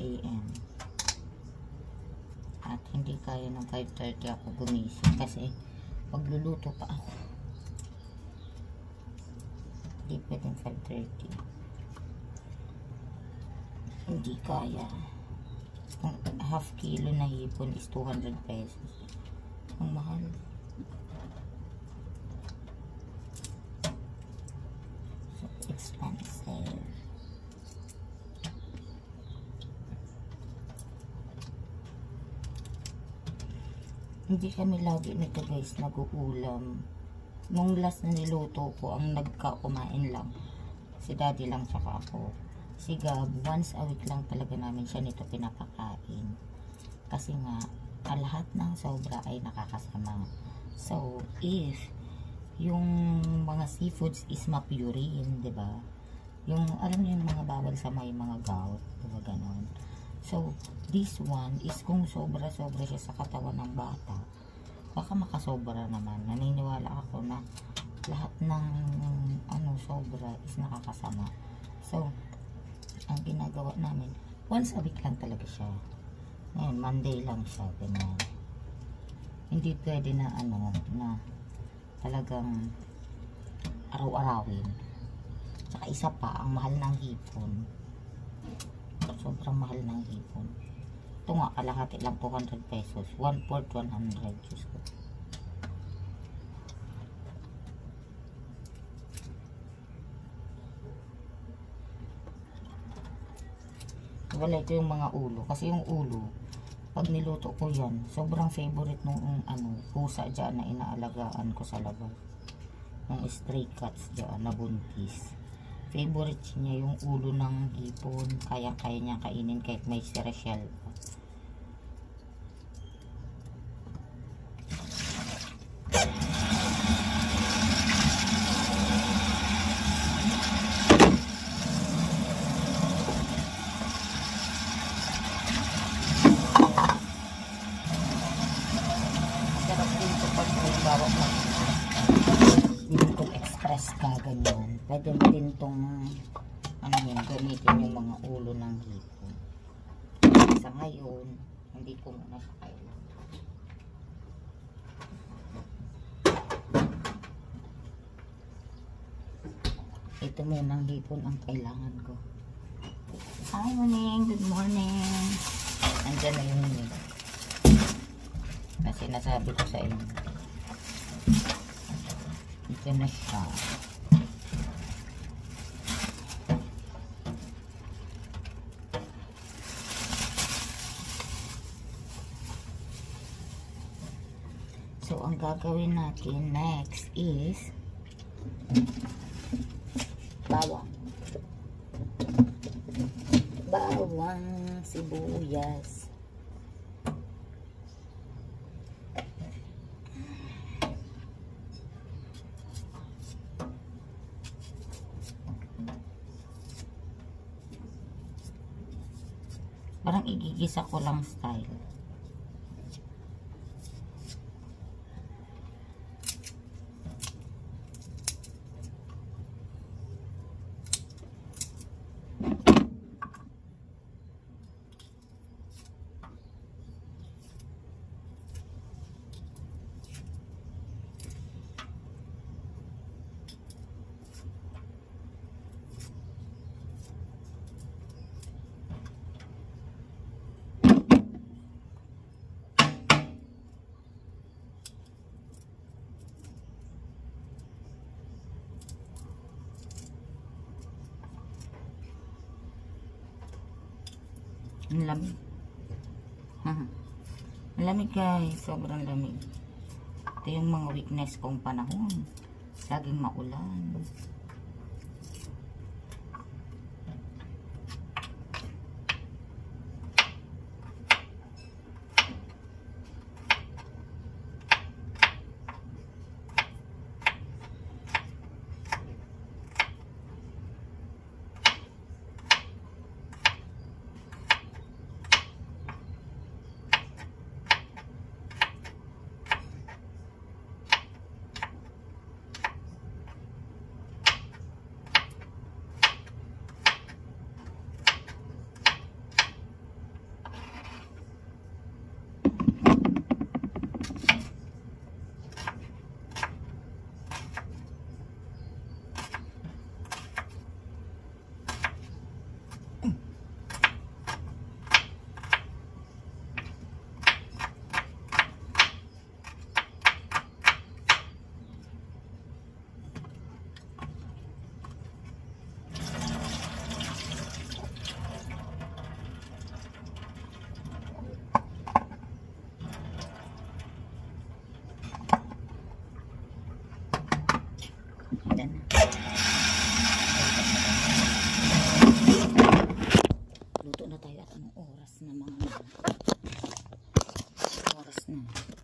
AM. At hindi kaya ng 5:30 ako gumising kasi pagluluto pa ako. Hindi pwedeng 5:30. Hindi kaya. Kung half kilo na hipon is 200 pesos. Ang mahal. So expensive. Hindi kami lagi nito guys nag-uulam. Nung last na niluto ko, ang nagka-kumain lang si daddy lang tsaka ako. Si Gab, once a week lang talaga namin siya nito pinapakain. Kasi nga, lahat ng sobra ay nakakasama. So, if yung mga seafoods is ma-purine, diba? Yung, alam niyo yung mga bawal sa may mga gout, diba ganon? So, this one is kung sobra-sobra siya sa katawan ng bata, baka makasobra naman. Naniniwala ako na lahat ng sobra is nakakasama. So, ang ginagawa namin, once a week lang talaga siya. Ngayon, Monday lang siya, ganyan. Hindi pwede na na talagang araw-arawin. Tsaka isa pa, ang mahal ng hipon. Sobrang mahal ng hipon. Ito nga, kalahati lang 200 pesos. 1/4, 100. Diyos ko. Wala ito yung mga ulo. Kasi yung ulo, pag niluto ko yan, sobrang favorite nung pusa dyan na inaalagaan ko sa labas. Yung stray cats dyan na buntis. Favorite niya yung ulo ng hipon. Kaya niya kainin kahit may shell. Sarap din ito pag may bawang express ka ganyan. Pwede mo din itong gamitin yung mga ulo ng hipon. Sa ngayon, hindi ko muna siya kailangan. Ito muna ang hipon ang kailangan ko. Hi morning, good morning. Andyan na yung na sinasabi ko sa inyo. Ito na siya. So, ang gagawin natin next is bawang. Bawang, sibuyas. Parang igigisa ko lang style. Ang lamig. Ang lamig guys. Sobrang lamig. Ito yung mga weakness kong panahon. Laging maulan. Anong oras na mga oras na?